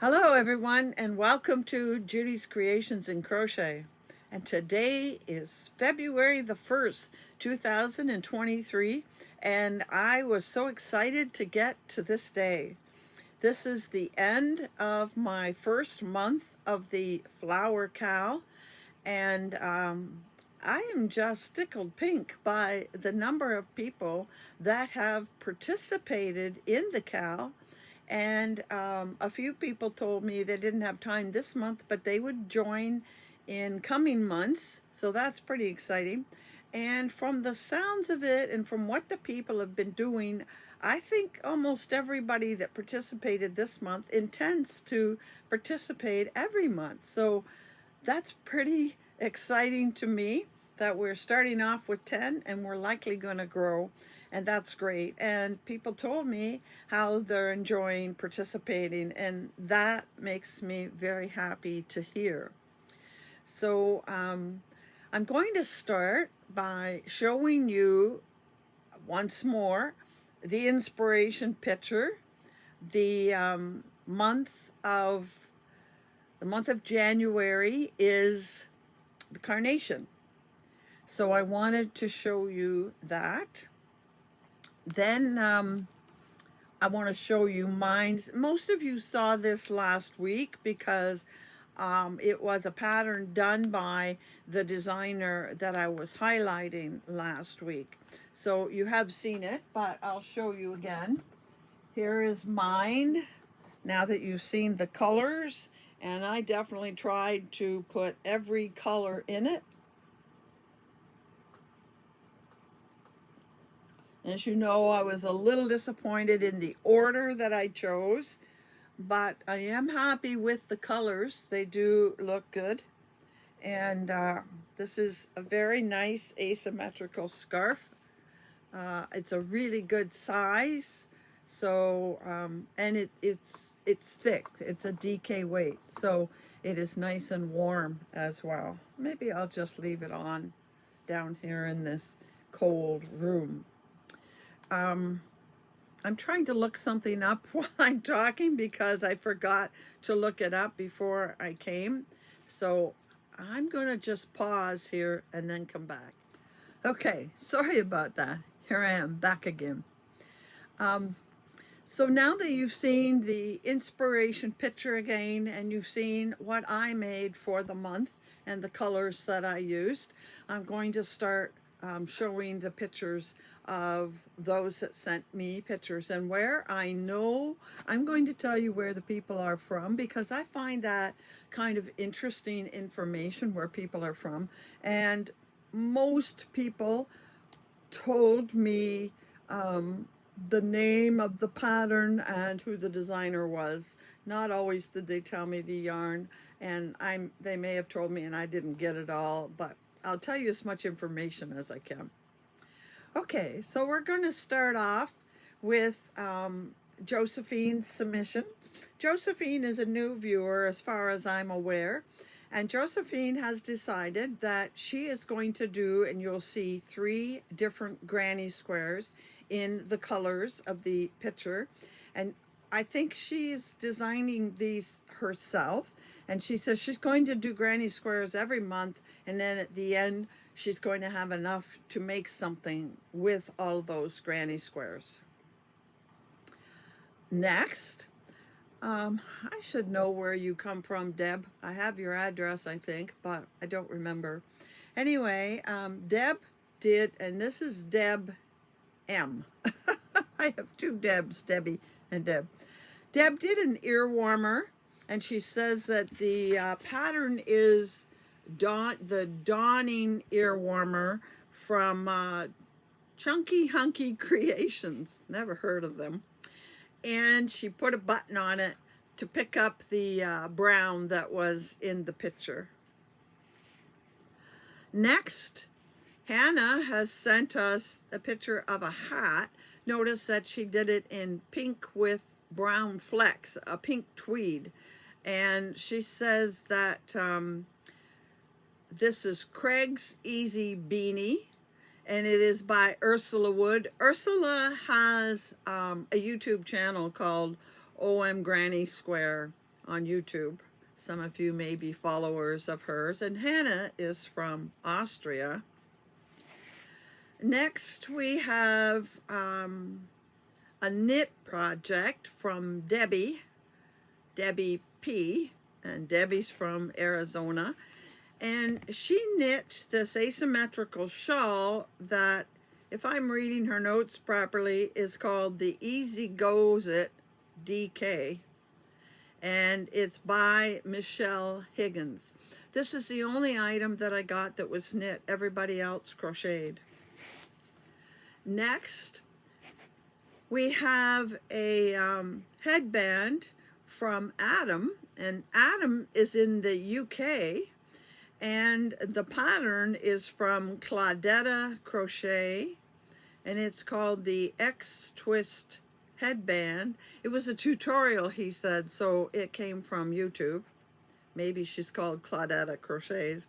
Hello everyone and welcome to Judy's Creations in Crochet. And today is February the 1st, 2023, and I was so excited to get to this day. This is the end of my first month of the Flower Cow, and I am just tickled pink by the number of people that have participated in the cow. And a few people told me they didn't have time this month, but they would join in coming months. So that's pretty exciting. And from the sounds of it and from what the people have been doing, I think almost everybody that participated this month intends to participate every month. So that's pretty exciting to me that we're starting off with 10 and we're likely going to grow, and that's great. And people told me how they're enjoying participating, and that makes me very happy to hear. So I'm going to start by showing you once more the inspiration picture. The month of January is the carnation. So I wanted to show you that. Then I want to show you mine. Most of you saw this last week because it was a pattern done by the designer that I was highlighting last week. So you have seen it, but I'll show you again. Here is mine, now that you've seen the colors, and I definitely tried to put every color in it. As you know, I was a little disappointed in the order that I chose, but I am happy with the colors. They do look good. And this is a very nice asymmetrical scarf. It's a really good size. So, and it's thick. It's a DK weight. So it is nice and warm as well. Maybe I'll just leave it on down here in this cold room. I'm trying to look something up while I'm talking because I forgot to look it up before I came. So I'm going to just pause here and then come back. Okay, sorry about that. Here I am, back again. So now that you've seen the inspiration picture again and you've seen what I made for the month and the colors that I used, I'm going to start showing the pictures of those that sent me pictures, and where I know, I'm going to tell you where the people are from because I find that kind of interesting information where people are from. And most people told me the name of the pattern and who the designer was. Not always did they tell me the yarn, and they may have told me and I didn't get it all, but I'll tell you as much information as I can. Okay, so we're going to start off with Josephine's submission. Josephine is a new viewer as far as I'm aware, and Josephine has decided that she is going to do, and you'll see 3 different granny squares in the colors of the picture, and I think she's designing these herself, and she says she's going to do granny squares every month, and then at the end she's going to have enough to make something with all those granny squares. Next, I should know where you come from, Deb. I have your address, I think, but I don't remember. Anyway, Deb did, and this is Deb M. I have 2 Debs, Debbie and Deb. Deb did an ear warmer, and she says that the pattern is the Dawning ear warmer from Chunky Hunky Creations. Never heard of them. And she put a button on it to pick up the brown that was in the picture. Next, Hannah has sent us a picture of a hat. Notice that she did it in pink with brown flecks, a pink tweed. And she says that this is Craig's Easy Beanie, and it is by Ursula Wood. Ursula has a YouTube channel called OM Granny Square. on YouTube. Some of you may be followers of hers. And Hannah is from Austria. Next, we have a knit project from Debbie P. And Debbie's from Arizona. And she knit this asymmetrical shawl that, if I'm reading her notes properly, is called the Easy Goes It DK. And it's by Michelle Higgins. This is the only item that I got that was knit. Everybody else crocheted. Next, we have a headband from Adam, and Adam is in the UK, and the pattern is from Claudetta Crochet, and it's called the X-Twist headband. It was a tutorial, he said, so it came from YouTube. Maybe she's called Claudetta Crochets.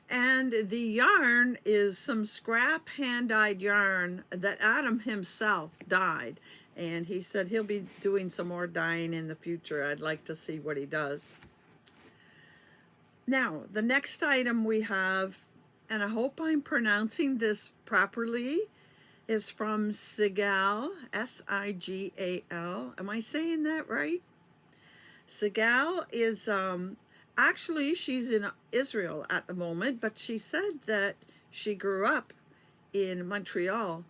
And the yarn is some scrap hand-dyed yarn that Adam himself dyed. And he said he'll be doing some more dyeing in the future. I'd like to see what he does. Now, the next item we have, and I hope I'm pronouncing this properly, is from Sigal, S-I-G-A-L. Am I saying that right? Sigal is, actually she's in Israel at the moment, but she said that she grew up in Montreal.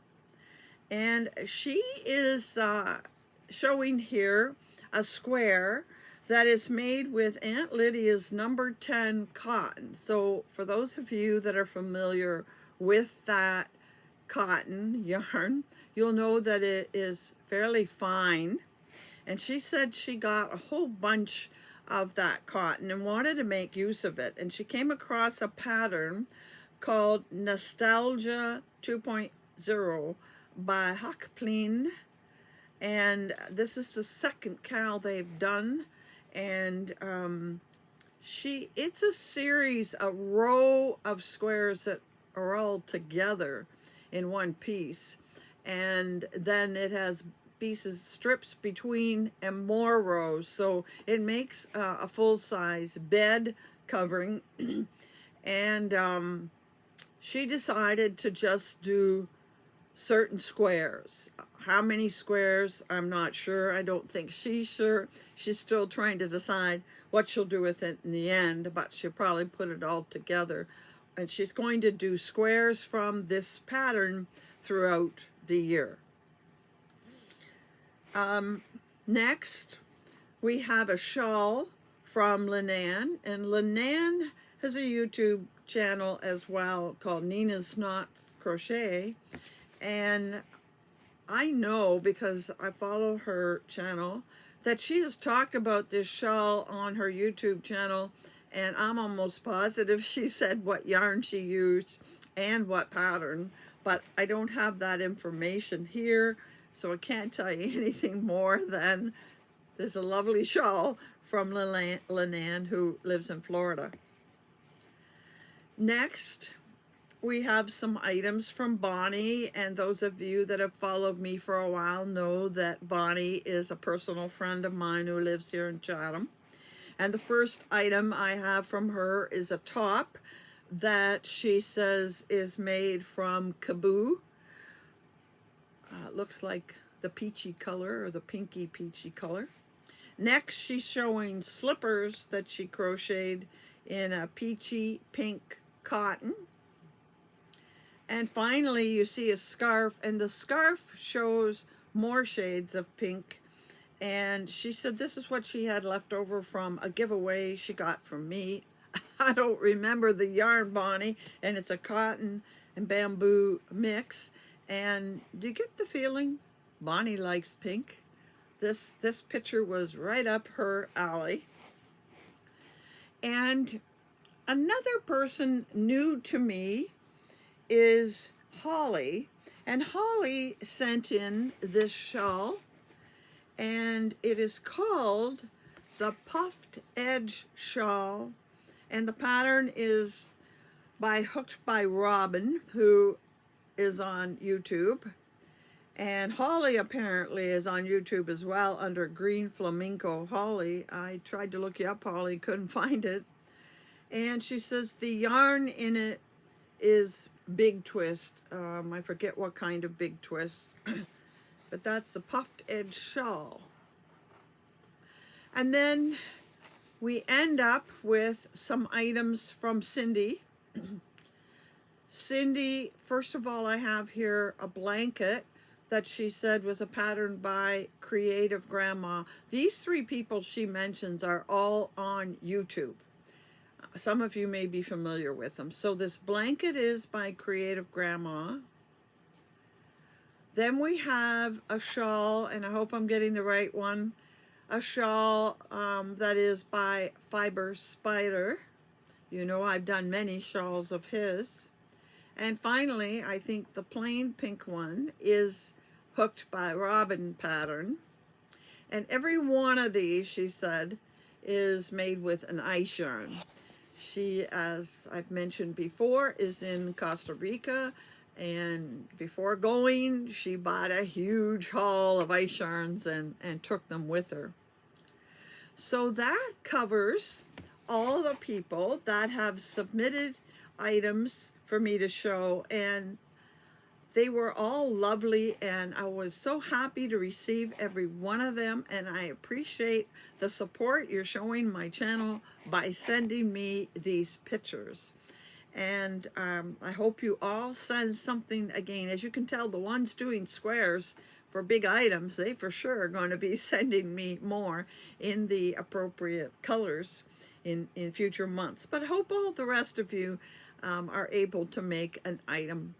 And she is showing here a square that is made with Aunt Lydia's number 10 cotton. So for those of you that are familiar with that cotton yarn, you'll know that it is fairly fine. And she said she got a whole bunch of that cotton and wanted to make use of it. And she came across a pattern called Nostalgia 2.0 by Hakplin. And this is the second cal they've done. And it's a series, a row of squares that are all together in one piece, and then it has pieces, strips between, and more rows, so it makes a full-size bed covering. And she decided to just do certain squares. How many squares, I'm not sure. I don't think she's sure. She's still trying to decide what she'll do with it in the end, but she'll probably put it all together. And she's going to do squares from this pattern throughout the year. Next, we have a shawl from Lynanne, and Lynanne has a YouTube channel as well called Nina's Knots Crochet. And I know, because I follow her channel, that she has talked about this shawl on her YouTube channel, and I'm almost positive she said what yarn she used and what pattern, but I don't have that information here, so I can't tell you anything more than there's a lovely shawl from Lynanne, who lives in Florida. Next, we have some items from Bonnie, and those of you that have followed me for a while know that Bonnie is a personal friend of mine who lives here in Chatham. And the first item I have from her is a top that she says is made from Kaboo. Looks like the peachy color, or the pinky peachy color. Next, she's showing slippers that she crocheted in a peachy pink cotton. And finally, you see a scarf, and the scarf shows more shades of pink. And she said this is what she had left over from a giveaway she got from me. I don't remember the yarn, Bonnie, and it's a cotton and bamboo mix. And do you get the feeling Bonnie likes pink? This picture was right up her alley. And another person new to me is Holly, and Holly sent in this shawl, and it is called the Puffed Edge Shawl, and the pattern is by Hooked by Robin, who is on YouTube, And Holly apparently is on YouTube as well under Green Flamingo Holly. I tried to look you up, Holly, couldn't find it. And she says the yarn in it is Big Twist. I forget what kind of Big Twist, but that's the puffed edge shawl. And then we end up with some items from Cindy. Cindy, first of all, I have here a blanket that she said was a pattern by Creative Grandma. These three people she mentions are all on YouTube. Some of you may be familiar with them. So this blanket is by Creative Grandma. Then we have a shawl, and I hope I'm getting the right one, a shawl that is by Fiber Spider. You know, I've done many shawls of his. And finally, I think the plain pink one is Hooked by Robin pattern. And every one of these, she said, is made with an ice yarn. She, as I've mentioned before, is in Costa Rica, and before going, she bought a huge haul of ice yarns and took them with her. So that covers all the people that have submitted items for me to show, and they were all lovely, and I was so happy to receive every one of them, and I appreciate the support you're showing my channel by sending me these pictures. And I hope you all send something again. As you can tell, the ones doing squares for big items, they for sure are going to be sending me more in the appropriate colors in future months. But I hope all the rest of you are able to make an item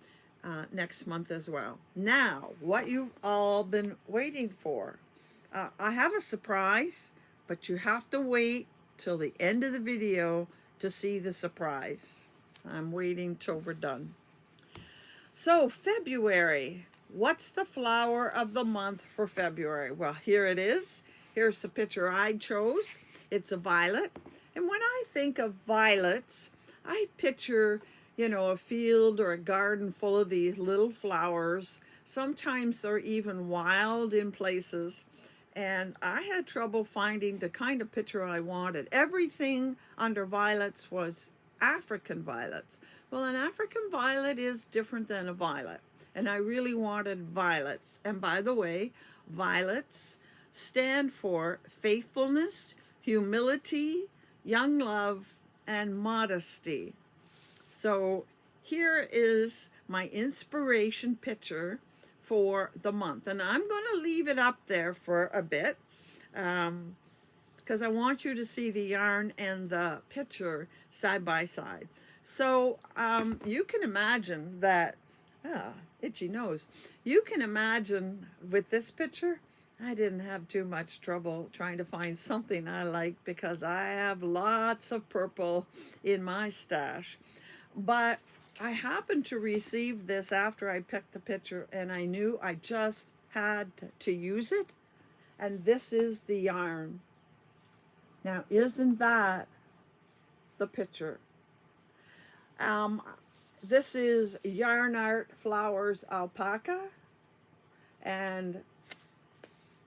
next month as well. Now, what you've all been waiting for. I have a surprise, but you have to wait till the end of the video to see the surprise. I'm waiting till we're done. So, February. What's the flower of the month for February? Well, here it is. Here's the picture I chose. It's a violet. And when I think of violets, I picture, you know, a field or a garden full of these little flowers. Sometimes they're even wild in places. And I had trouble finding the kind of picture I wanted. Everything under violets was African violets. Well, an African violet is different than a violet. And I really wanted violets. And by the way, violets stand for faithfulness, humility, young love, and modesty. So here is my inspiration picture for the month. And I'm going to leave it up there for a bit because I want you to see the yarn and the picture side by side. So you can imagine that, itchy nose. You can imagine with this picture, I didn't have too much trouble trying to find something I like because I have lots of purple in my stash. But I happened to receive this after I picked the picture, and I knew I just had to use it. And this is the yarn. Now, isn't that the picture? This is Yarn Art Flowers Alpaca, and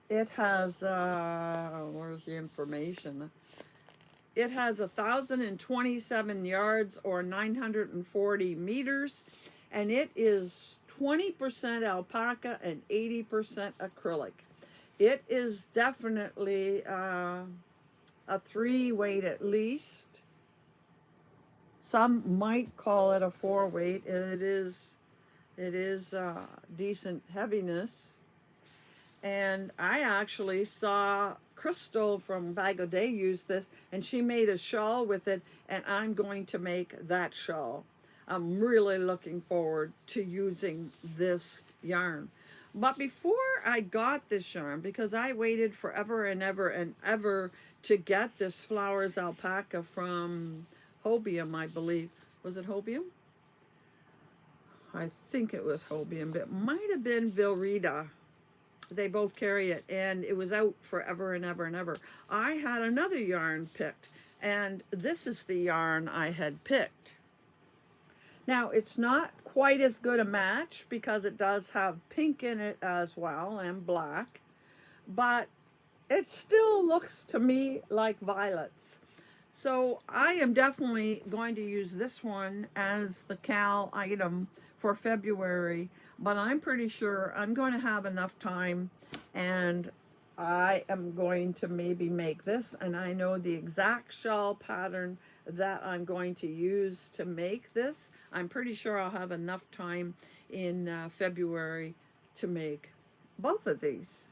it has, where's the information? It has 1,027 yards or 940 meters, and it is 20% alpaca and 80% acrylic. It is definitely a 3-weight at least. Some might call it a 4-weight. It is decent heaviness. And I actually saw Crystal from Bag O' Day use this, and she made a shawl with it, and I'm going to make that shawl. I'm really looking forward to using this yarn. But before I got this yarn, because I waited forever and ever and ever to get this Flowers Alpaca from Hobium, I believe. Was it Hobium? I think it was Hobium, but it might have been Vilreda. They both carry it, and it was out forever and ever and ever. I had another yarn picked, and this is the yarn I had picked. Now, it's not quite as good a match because it does have pink in it as well and black, but it still looks to me like violets. So I am definitely going to use this one as the Cal item for February, but I'm pretty sure I'm going to have enough time, and I am going to maybe make this, and I know the exact shawl pattern that I'm going to use to make this. I'm pretty sure I'll have enough time in February to make both of these.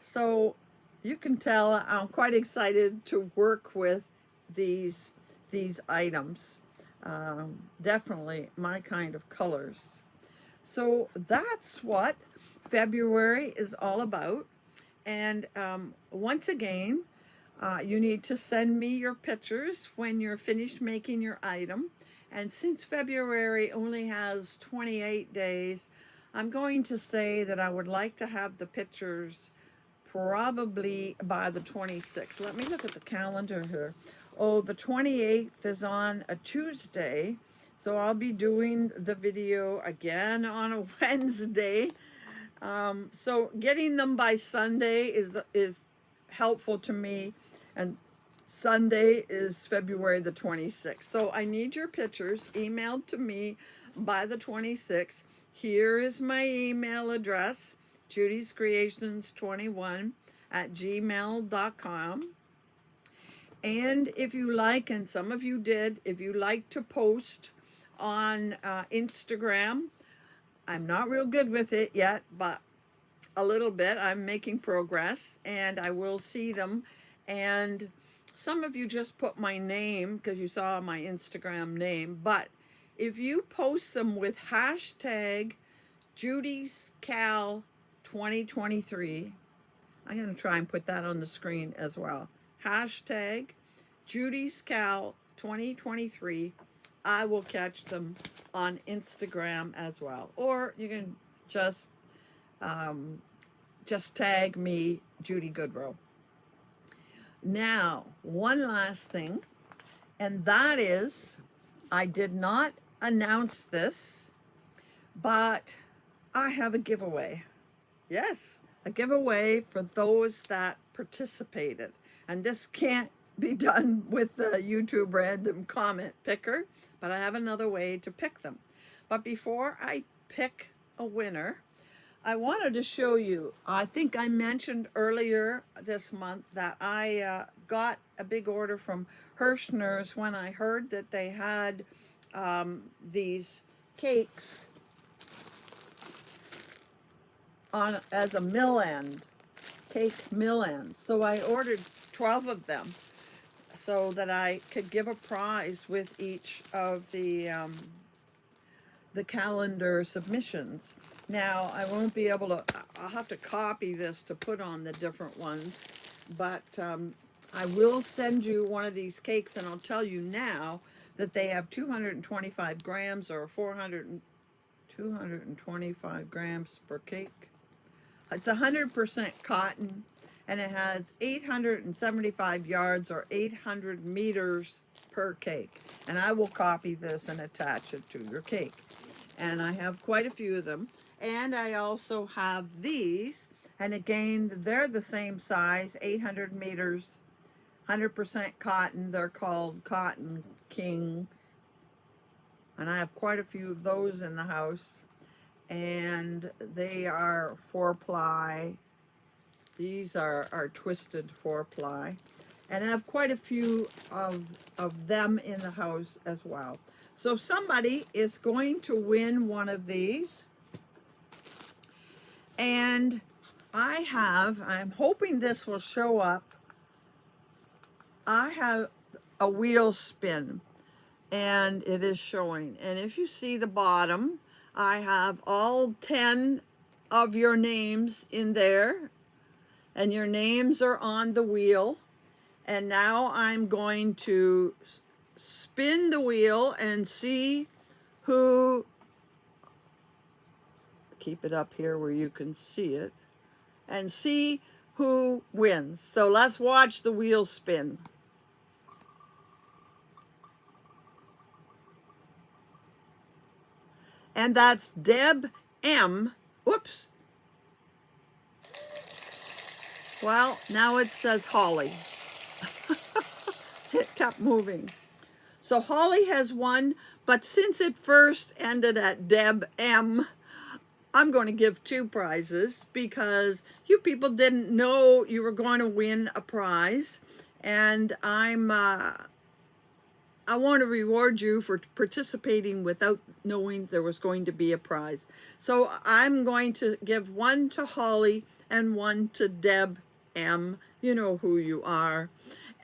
So you can tell I'm quite excited to work with these items. Definitely my kind of colors. So that's what February is all about. And once again, you need to send me your pictures when you're finished making your item. And since February only has 28 days, I'm going to say that I would like to have the pictures probably by the 26th. Let me look at the calendar here. Oh, the 28th is on a Tuesday, so I'll be doing the video again on a Wednesday. So getting them by Sunday is helpful to me, and Sunday is February the 26th. So I need your pictures emailed to me by the 26th. Here is my email address, judyscreations21@gmail.com. And if you like, and some of you did, if you like to post on Instagram, I'm not real good with it yet, but a little bit. I'm making progress, and I will see them. And some of you just put my name because you saw my Instagram name, but if you post them with hashtag Judy's Cal 2023, I'm going to try and put that on the screen as well. Hashtag Judy's Cal 2023. I will catch them on Instagram as well. Or you can just tag me, Judy Goodrow. Now, one last thing, and that is, I did not announce this, but I have a giveaway. Yes, a giveaway for those that participated. And this can't be done with the YouTube random comment picker, but I have another way to pick them. But before I pick a winner, I wanted to show you, I think I mentioned earlier this month that I got a big order from Hirschner's when I heard that they had these cakes on as a mill end, cake mill end. So I ordered 12 of them so that I could give a prize with each of the calendar submissions. Now, I won't be able to, I'll have to copy this to put on the different ones, but I will send you one of these cakes, and I'll tell you now that they have 225 grams or 225 grams per cake. It's 100% cotton, and it has 875 yards or 800 meters per cake. And I will copy this and attach it to your cake. And I have quite a few of them. And I also have these, and again, they're the same size, 800 meters, 100% cotton. They're called Cotton Kings. And I have quite a few of those in the house. And they are 4-ply. These are twisted 4-ply. And I have quite a few of them in the house as well. So somebody is going to win one of these. And I'm hoping this will show up. I have a wheel spin, and it is showing. And if you see the bottom, I have all 10 of your names in there, and your names are on the wheel. And now I'm going to spin the wheel and see who, keep it up here where you can see it, and see who wins. So let's watch the wheel spin. And that's Deb M. Oops. Well, now it says Holly. It kept moving. So Holly has won, but since it first ended at Deb M, I'm going to give 2 prizes because you people didn't know you were going to win a prize. And I want to reward you for participating without knowing there was going to be a prize. So I'm going to give 1 to Holly and 1 to Deb M. You know who you are.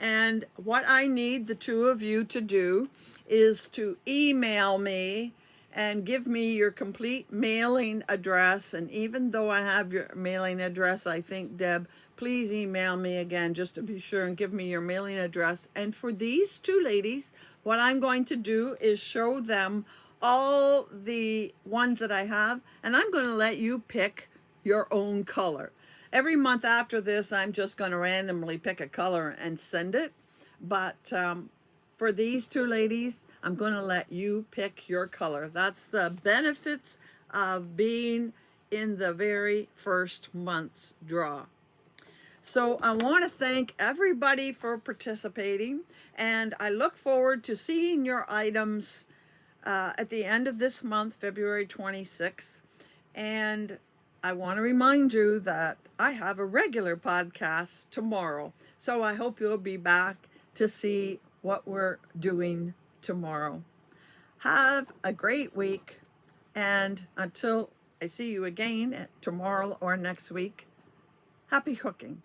And what I need the 2 of you to do is to email me and give me your complete mailing address. And even though I have your mailing address, I think, Deb, please email me again just to be sure and give me your mailing address. And for these 2 ladies, what I'm going to do is show them all the ones that I have, and I'm going to let you pick your own color. Every month after this, I'm just going to randomly pick a color and send it. But for these 2 ladies, I'm going to let you pick your color. That's the benefits of being in the very first month's draw. So I want to thank everybody for participating, and I look forward to seeing your items at the end of this month, February 26th. And I want to remind you that I have a regular podcast tomorrow. So I hope you'll be back to see what we're doing tomorrow. Have a great week. And until I see you again tomorrow or next week, happy hooking.